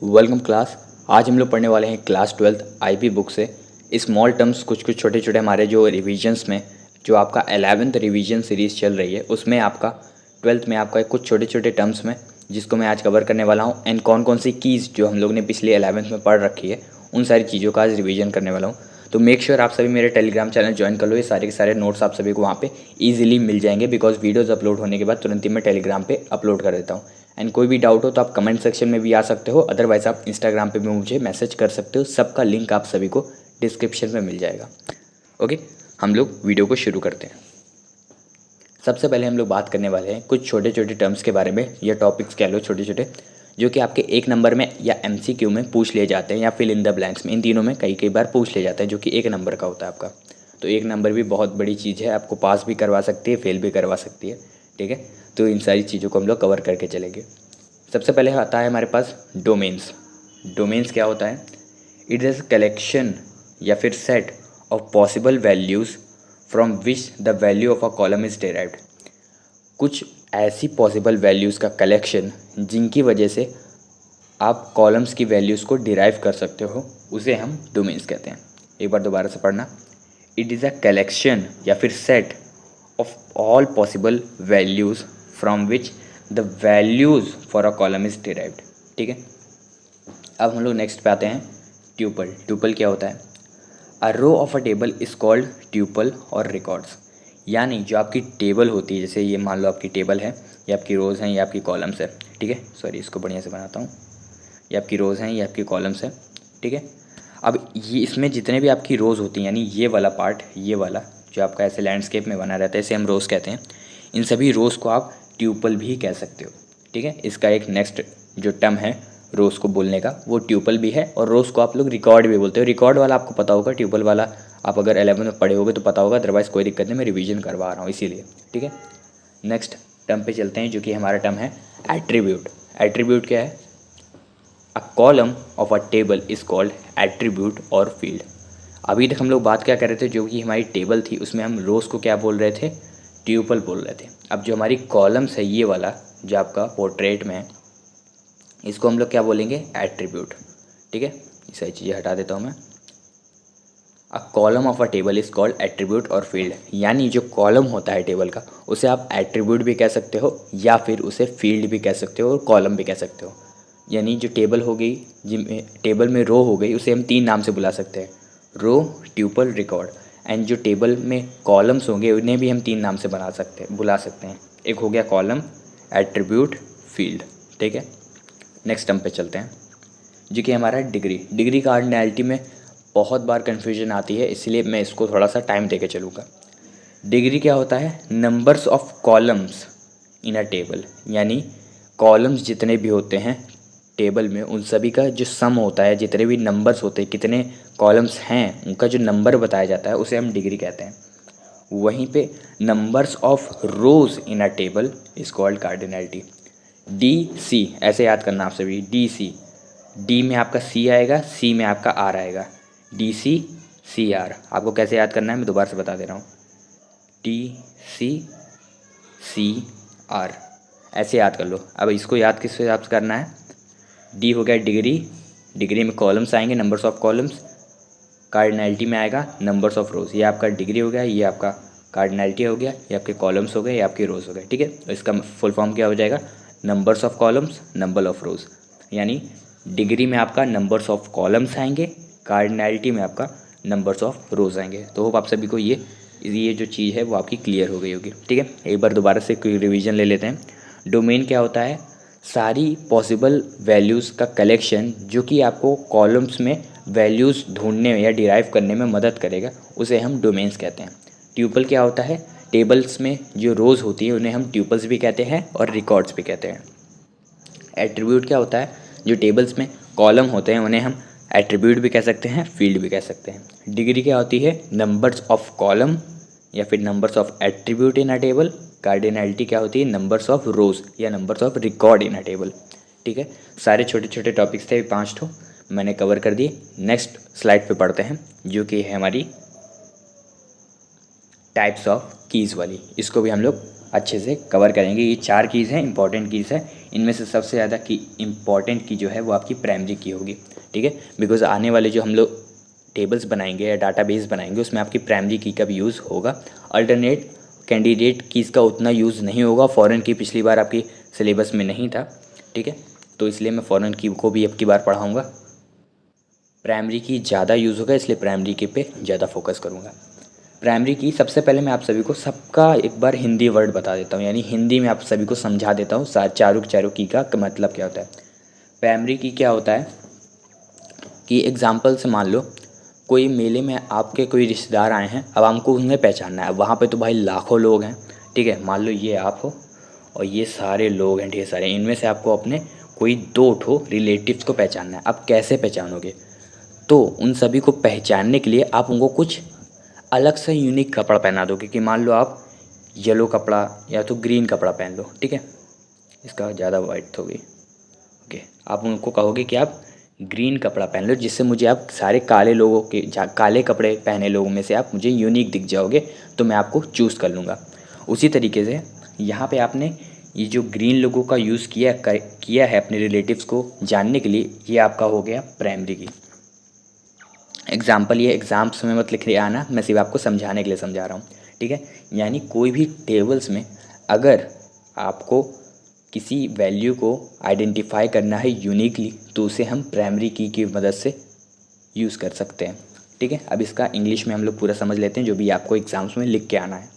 Welcome class. आज हम लोग पढ़ने वाले हैं क्लास 12th आईपी बुक से स्मॉल टर्म्स। कुछ छोटे छोटे हमारे जो रिवीजन्स में जो आपका 11th रिवीजन सीरीज़ चल रही है उसमें आपका 12th में आपका कुछ छोटे छोटे टर्म्स में जिसको मैं आज कवर करने वाला हूँ। एंड कौन कौन सी कीज़ जो हम लोग ने पिछले 11th में पढ़ रखी है उन सारी चीज़ों का आज रिवीजन करने वाला हूँ। तो मेक श्योर आप सभी मेरे टेलीग्राम चैनल ज्वाइन कर लो। ये सारे के सारे नोट्स आप सभी को वहाँ पे इजीली मिल जाएंगे बिकॉज वीडियोज़ अपलोड होने के बाद तुरंत ही मैं टेलीग्राम पे अपलोड कर देता हूँ। एंड कोई भी डाउट हो तो आप कमेंट सेक्शन में भी आ सकते हो, अदरवाइज़ आप इंस्टाग्राम पे भी मुझे मैसेज कर सकते हो। सबका लिंक आप सभी को डिस्क्रिप्शन में मिल जाएगा। ओके, हम लोग वीडियो को शुरू करते हैं। सबसे पहले हम लोग बात करने वाले हैं कुछ छोटे छोटे टर्म्स के बारे में, या टॉपिक्स कह लो छोटे छोटे, जो कि आपके 1 नंबर में या MCQ में पूछ लिए जाते हैं या फिल इन द ब्लैंक्स में, इन तीनों में कई बार पूछ लिए जाते हैं, जो कि 1 नंबर का होता है आपका। तो 1 नंबर भी बहुत बड़ी चीज़ है, आपको पास भी करवा सकती है, फेल भी करवा सकती है। ठीक है, तो इन सारी चीज़ों को हम लोग कवर करके चलेंगे। सबसे पहले आता है हमारे पास डोमेन्स। डोमेन्स क्या होता है? इट इज़ कलेक्शन या फिर set of possible values from which the value of a column is derived. कुछ ऐसी पॉसिबल वैल्यूज़ का कलेक्शन जिनकी वजह से आप कॉलम्स की वैल्यूज़ को डिराइव कर सकते हो, उसे हम डोमेन्स कहते हैं। एक बार दोबारा से पढ़ना। इट इज़ अ कलेक्शन या फिर set of all possible values from which the values for a column is derived. ठीक है, अब हम लोग नेक्स्ट पे आते हैं ट्यूपल। ट्यूपल क्या होता है? A row of a table is called tuple और रिकॉर्ड्स। यानी जो आपकी टेबल होती है, जैसे ये मान लो आपकी टेबल है, ये आपकी रोज़ हैं, ये आपकी कॉलम्स है। ठीक है, सॉरी इसको बढ़िया से बनाता हूँ। ये आपकी रोज़ हैं, ये आपकी कॉलम्स है। ठीक है, अब ये इसमें जितने भी आपकी रोज़ होती हैं, यानी ये वाला पार्ट, ये वाला जो आपका ऐसे लैंडस्केप में बना रहता है, इसे हम रोज़ कहते हैं। इन सभी रोज़ को आप ट्यूपल भी कह सकते हो। ठीक है, इसका एक नेक्स्ट जो टर्म है रोज़ को बोलने का, वो ट्यूपल भी है। और रोज़ को आप लोग रिकॉर्ड भी बोलते हो। रिकॉर्ड वाला आपको पता होगा, ट्यूपल वाला आप अगर 11 में पढ़े होगे तो पता होगा, अदरवाइज़ कोई दिक्कत नहीं, मैं रिवीजन करवा रहा हूँ इसीलिए। ठीक है, नेक्स्ट टर्म पे चलते हैं, जो कि हमारा टर्म है एट्रीब्यूट। एट्रीब्यूट क्या है? A column of a table is called attribute और फील्ड। अभी तक हम लोग बात क्या कर रहे थे, जो कि हमारी टेबल थी उसमें हम रोज़ को क्या बोल रहे थे? ट्यूपल बोल रहे थे। अब जो हमारी कॉलम्स है, ये वाला जो आपका पोर्ट्रेट में है, इसको हम लोग क्या बोलेंगे? एट्रीब्यूट। ठीक है, ये सारी चीज़ें हटा देता हूँ मैं। A column of a table is called attribute और फील्ड। यानी जो कॉलम होता है टेबल का, उसे आप एट्रीब्यूट भी कह सकते हो या फिर उसे फील्ड भी कह सकते हो और कॉलम भी कह सकते हो। यानी जो टेबल हो गई, जिनमें टेबल में रो हो गई, उसे हम 3 नाम से बुला सकते हैं: रो, ट्यूपल, रिकॉर्ड। एंड जो टेबल में कॉलम्स होंगे उन्हें भी हम 3 नाम से बुला सकते हैं। एक हो गया कॉलम, एट्रीब्यूट, फील्ड। ठीक है, नेक्स्ट टर्म पे चलते हैं, जो कि हमारा डिग्री। डिग्री कार्डिनैलिटी में बहुत बार कन्फ्यूजन आती है, इसलिए मैं इसको थोड़ा सा टाइम देके चलूँगा। डिग्री क्या होता है? Numbers of columns in a table. यानी कॉलम्स जितने भी होते हैं टेबल में, उन सभी का जो सम होता है, जितने भी नंबर्स होते हैं, कितने कॉलम्स हैं, उनका जो नंबर बताया जाता है, उसे हम डिग्री कहते हैं। वहीं पे numbers of rows in a table is called cardinality. DC ऐसे याद करना आप सभी। DC, डी में आपका C आएगा, C में आपका R आएगा। DC CR आपको कैसे याद करना है मैं दोबारा से बता दे रहा हूँ। DC CR ऐसे याद कर लो। अब इसको याद किस हिसाब से करना है? D हो गया डिग्री, डिग्री में कॉलम्स आएंगे, नंबर्स ऑफ कॉलम्स। कार्डिनैलिटी में आएगा नंबर्स ऑफ रोज़। ये आपका डिग्री हो गया, ये आपका कार्डिनैलिटी हो गया, ये आपके कॉलम्स हो गए, ये आपके रोज़ हो गए। ठीक है, तो इसका फुल फॉर्म क्या हो जाएगा? Numbers of columns, number of rows. यानी डिग्री में आपका नंबर्स ऑफ कॉलम्स आएंगे, कार्डिनैलिटी में आपका नंबर्स ऑफ रोज़ आएंगे। तो होप आप सभी को ये जो चीज़ है वो आपकी क्लियर हो गई होगी। ठीक है, एक बार दोबारा से कोई रिवीजन ले लेते हैं। डोमेन क्या होता है? सारी पॉसिबल वैल्यूज़ का कलेक्शन जो कि आपको कॉलम्स में वैल्यूज़ ढूंढने में या डिराइव करने में मदद करेगा, उसे हम डोमेन्स कहते हैं। ट्यूपल क्या होता है? टेबल्स में जो रोज़ होती है उन्हें हम ट्यूपल्स भी कहते हैं और रिकॉर्ड्स भी कहते हैं। एट्रीब्यूट क्या होता है? जो टेबल्स में कॉलम होते हैं उन्हें हम एट्रीब्यूट भी कह सकते हैं, फील्ड भी कह सकते हैं। डिग्री क्या होती है? नंबर्स ऑफ कॉलम या फिर numbers of attribute in a table. Cardinality क्या होती है? नंबर्स ऑफ रोज़ या numbers of record in a table. ठीक है, सारे छोटे छोटे टॉपिक्स थे, 5 ठो मैंने कवर कर दिए। नेक्स्ट स्लाइड पे पढ़ते हैं, जो कि है हमारी टाइप्स ऑफ कीज़ वाली। इसको भी हम लोग अच्छे से कवर करेंगे। ये 4 कीज़ हैं, इंपॉर्टेंट कीज़ है, इनमें से सबसे ज़्यादा की इम्पॉर्टेंट की जो है वो आपकी प्राइमरी की होगी, ठीक है। बिकॉज आने वाले जो हम लोग टेबल्स बनाएंगे या डाटाबेस बनाएंगे उसमें आपकी प्राइमरी की का भी यूज़ होगा। अल्टरनेट कैंडिडेट कीज़ का उतना यूज़ नहीं होगा। फॉरेन की पिछली बार आपकी सिलेबस में नहीं था, ठीक है, तो इसलिए मैं फॉरेन की को भी अब की बार पढ़ाऊँगा। प्राइमरी की ज़्यादा यूज़ होगा, इसलिए प्राइमरी की पे ज़्यादा फोकस करूँगा। प्राइमरी की सबसे पहले मैं आप सभी को सबका एक बार हिंदी वर्ड बता देता हूँ, यानी हिंदी में आप सभी को समझा देता हूँ चारों की का मतलब क्या होता है। प्राइमरी की क्या होता है कि एग्जाम्पल से मान लो कोई मेले में आपके कोई रिश्तेदार आए हैं, अब हमको उन्हें पहचानना है। वहाँ पे तो भाई लाखों लोग हैं, ठीक है। मान लो ये आप हो और ये सारे लोग हैं ढेर सारे, इनमें से आपको अपने कोई 2 ठो रिलेटिव्स को पहचानना है। अब कैसे पहचानोगे? तो उन सभी को पहचानने के लिए आप उनको कुछ अलग से यूनिक कपड़ा पहना दोगे कि मान लो आप येलो कपड़ा या तो ग्रीन कपड़ा पहन लो, ठीक है, इसका ज़्यादा वाइट हो गई, ओके। आप उनको कहोगे कि आप ग्रीन कपड़ा पहन लो, जिससे मुझे आप सारे काले लोगों के काले कपड़े पहने लोगों में से आप मुझे यूनिक दिख जाओगे, तो मैं आपको चूज़ कर लूँगा। उसी तरीके से यहाँ पे आपने ये जो ग्रीन लोगों का यूज़ किया है अपने रिलेटिव्स को जानने के लिए, ये आपका हो गया प्राइमरी की। एग्जाम्पल ये एग्ज़ाम्स में मत लिख रहे आना, मैं सिर्फ आपको समझाने के लिए समझा रहा हूँ, ठीक है। यानी कोई भी टेबल्स में अगर आपको किसी वैल्यू को आइडेंटिफाई करना है यूनिकली, तो उसे हम प्राइमरी की मदद से यूज़ कर सकते हैं, ठीक है। अब इसका इंग्लिश में हम लोग पूरा समझ लेते हैं, जो भी आपको एग्ज़ाम्स में लिख के आना है।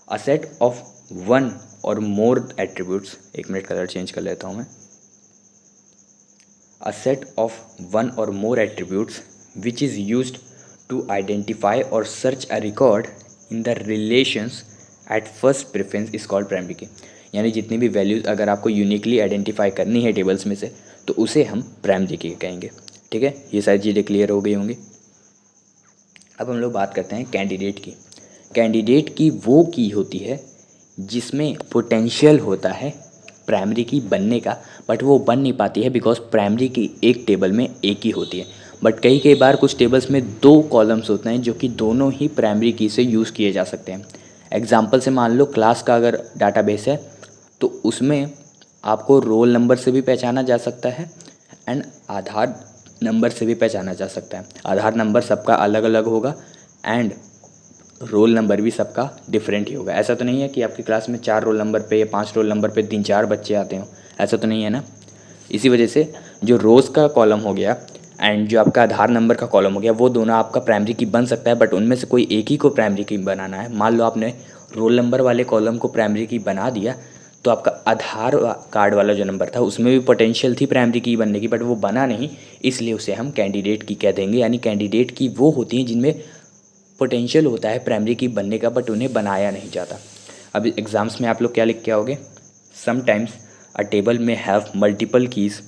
अ सेट ऑफ 1 और मोर एट्रीब्यूट्स, 1 मिनट कलर चेंज कर लेता हूँ मैं। अ सेट ऑफ 1 और मोर attributes which is used to identify or search a record in the relations at first preference is called primary key। यानी जितनी भी वैल्यूज़ अगर आपको यूनिकली आइडेंटिफाई करनी है टेबल्स में से, तो उसे हम प्राइमरी की कहेंगे, ठीक है। ये सारी चीज़ें क्लियर हो गई होंगी। अब हम लोग बात करते हैं कैंडिडेट की। कैंडिडेट की वो की होती है जिसमें पोटेंशियल होता है प्राइमरी की बनने का, बट वो बन नहीं पाती है बिकॉज प्राइमरी की एक टेबल में एक ही होती है। बट कई बार कुछ टेबल्स में 2 कॉलम्स होते हैं जो कि दोनों ही प्राइमरी की से यूज़ किए जा सकते हैं। एग्जाम्पल से मान लो क्लास का अगर डाटाबेस है तो उसमें आपको रोल नंबर से भी पहचाना जा सकता है एंड आधार नंबर से भी पहचाना जा सकता है। आधार नंबर सबका अलग अलग होगा एंड रोल नंबर भी सबका डिफरेंट ही होगा। ऐसा तो नहीं है कि आपकी क्लास में 4 रोल नंबर पे या 5 रोल नंबर पे 3-4 बच्चे आते हों, ऐसा तो नहीं है ना। इसी वजह से जो रोज़ का कॉलम हो गया एंड जो आपका आधार नंबर का कॉलम हो गया, वो दोनों आपका प्राइमरी की बन सकता है, बट उनमें से कोई एक ही को प्राइमरी की बनाना है। मान लो आपने रोल नंबर वाले कॉलम को प्राइमरी की बना दिया, तो आपका आधार कार्ड वाला जो नंबर था उसमें भी पोटेंशियल थी प्राइमरी की बनने की, बट वो बना नहीं, इसलिए उसे हम कैंडिडेट की कह देंगे। यानी कैंडिडेट की वो होती हैं जिनमें पोटेंशियल होता है प्राइमरी की बनने का, बट उन्हें बनाया नहीं जाता। अब एग्ज़ाम्स में आप लोग क्या लिख के आओगे? समटाइम्स अ टेबल में have multiple keys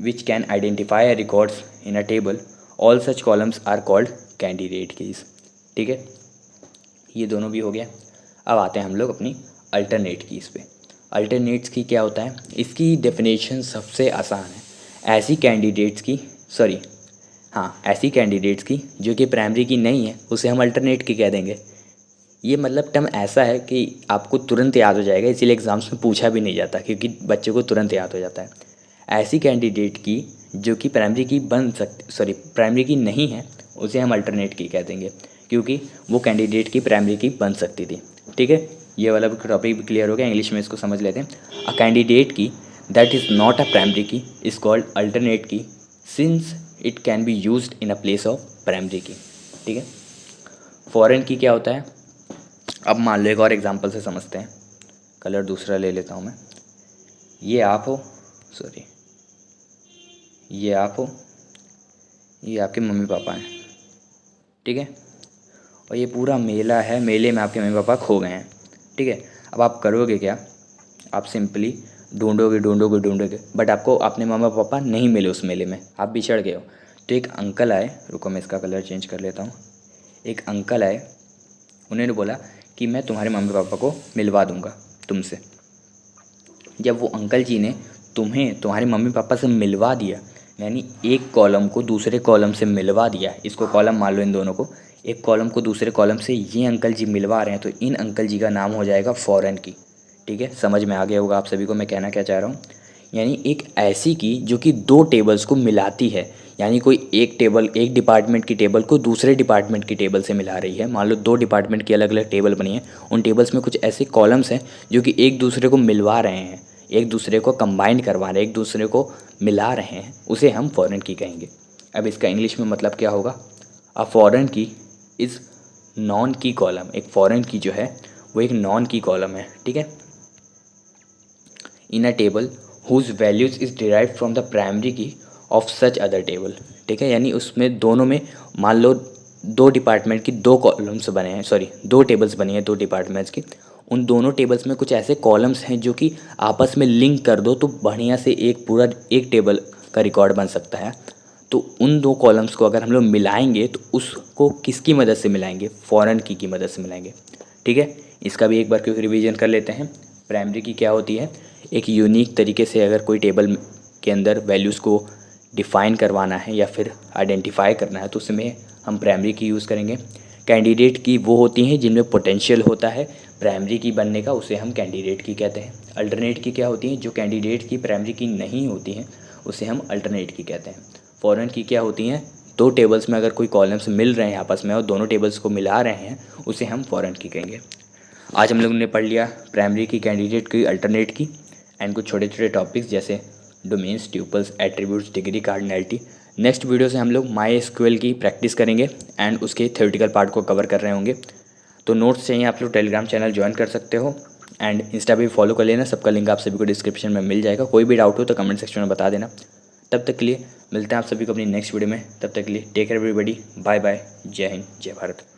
which can identify records in a table, all such columns are called candidate keys, ठीक है। ये दोनों भी हो गया। अब आते हैं हम लोग अपनी अल्टरनेट कीज़ पे। अल्टरनेट्स की क्या होता है? इसकी डेफिनेशन सबसे आसान है। ऐसी कैंडिडेट्स की जो कि प्राइमरी की नहीं है, उसे हम अल्टरनेट की कह देंगे। ये मतलब टर्म ऐसा है कि आपको तुरंत याद हो जाएगा, इसीलिए एग्ज़ाम्स में पूछा भी नहीं जाता, क्योंकि बच्चे को तुरंत याद हो जाता है। ऐसी कैंडिडेट की जो कि प्राइमरी की नहीं है, उसे हम अल्टरनेट की कह देंगे, क्योंकि वो कैंडिडेट की प्राइमरी की बन सकती थी, ठीक है। ये वाला टॉपिक भी क्लियर हो गया। इंग्लिश में इसको समझ लेते हैं। अ कैंडिडेट की that is not a primary की इज़ कॉल्ड अल्टरनेट की since it can be used in a place of primary की, ठीक है। फॉरेन की क्या होता है? अब मान लो एक और एग्जांपल से समझते हैं। कलर दूसरा ले लेता हूँ मैं। ये आप हो, ये आप हो, ये आपके मम्मी पापा हैं, ठीक है। और ये पूरा मेला है, मेले में आपके मम्मी पापा खो गए हैं, ठीक है। अब आप करोगे क्या? आप सिंपली ढूंढोगे, बट आपको अपने मम्मी पापा नहीं मिले उस मेले में, आप बिछड़ गए हो। तो एक अंकल आए, रुको मैं इसका कलर चेंज कर लेता हूँ। एक अंकल आए, उन्होंने बोला कि मैं तुम्हारे मम्मी पापा को मिलवा दूँगा तुमसे। जब वो अंकल जी ने तुम्हें तुम्हारे मम्मी पापा से मिलवा दिया, यानी एक कॉलम को दूसरे कॉलम से मिलवा दिया, इसको कॉलम मान लो, इन दोनों को, एक कॉलम को दूसरे कॉलम से ये अंकल जी मिलवा रहे हैं, तो इन अंकल जी का नाम हो जाएगा फॉरेन की, ठीक है, समझ में आ गया होगा आप सभी को मैं कहना क्या चाह रहा हूँ। यानी एक ऐसी की जो कि दो टेबल्स को मिलाती है, यानी कोई एक टेबल, एक डिपार्टमेंट की टेबल को दूसरे डिपार्टमेंट की टेबल से मिला रही है। मान लो दो डिपार्टमेंट की अलग अलग टेबल बनी है, उन टेबल्स में कुछ ऐसे कॉलम्स हैं जो कि एक दूसरे को मिलवा रहे हैं, एक दूसरे को कंबाइन करवा रहे हैं, एक दूसरे को मिला रहे हैं, उसे हम फॉरेन की कहेंगे। अब इसका इंग्लिश में मतलब क्या होगा? अ फॉरेन की इज़ नॉन की कॉलम। एक फॉरेन की जो है वो एक नॉन की कॉलम है, ठीक है, in a table whose values is derived from the primary key of such other table. ठीक है, यानी उसमें दोनों में मान लो दो डिपार्टमेंट की दो कॉलम्स बने हैं, सॉरी दो टेबल्स बनी हैं दो डिपार्टमेंट्स की, उन दोनों टेबल्स में कुछ ऐसे कॉलम्स हैं जो कि आपस में लिंक कर दो तो बढ़िया से एक पूरा एक टेबल का रिकॉर्ड बन सकता है। तो उन दो कॉलम्स को अगर हम लोग मिलाएंगे तो उसको किसकी मदद से मिलाएंगे? फॉरेन की मदद से मिलाएंगे। ठीक है, इसका भी एक बार क्योंकि रिवीजन कर लेते हैं। प्राइमरी की क्या होती है? एक यूनिक तरीके से अगर कोई टेबल के अंदर वैल्यूज़ को डिफ़ाइन करवाना है या फिर आइडेंटिफाई करना है तो उसमें हम प्राइमरी की यूज़ करेंगे। कैंडिडेट की वो होती हैं जिनमें पोटेंशियल होता है प्राइमरी की बनने का, उसे हम कैंडिडेट की कहते हैं। अल्टरनेट की क्या होती हैं? जो कैंडिडेट की प्राइमरी की नहीं होती हैं उसे हम अल्टरनेट की कहते हैं। फॉरेन की क्या होती हैं? दो टेबल्स में अगर कोई कॉलम्स मिल रहे हैं आपस में और दोनों टेबल्स को मिला रहे हैं उसे हम फॉरेन की कहेंगे। आज हम लोगों ने पढ़ लिया प्राइमरी की, कैंडिडेट की, अल्टरनेट की एंड कुछ छोटे छोटे टॉपिक्स जैसे domains, tuples, attributes, degree, cardinality. Next video से हम लोग MySQL की प्रैक्टिस करेंगे एंड उसके थ्योरेटिकल पार्ट को कवर कर रहे होंगे। तो नोट्स चाहिए आप लोग टेलीग्राम चैनल ज्वाइन कर सकते हो एंड इंस्टा पे भी फॉलो कर लेना, सबका लिंक आप सभी को डिस्क्रिप्शन में मिल जाएगा। कोई भी डाउट हो तो कमेंट सेक्शन में बता देना। तब तक के लिए मिलते हैं आप सभी को अपनी नेक्स्ट वीडियो में। तब तक के लिए take care everybody, bye bye, जय हिंद, जय भारत।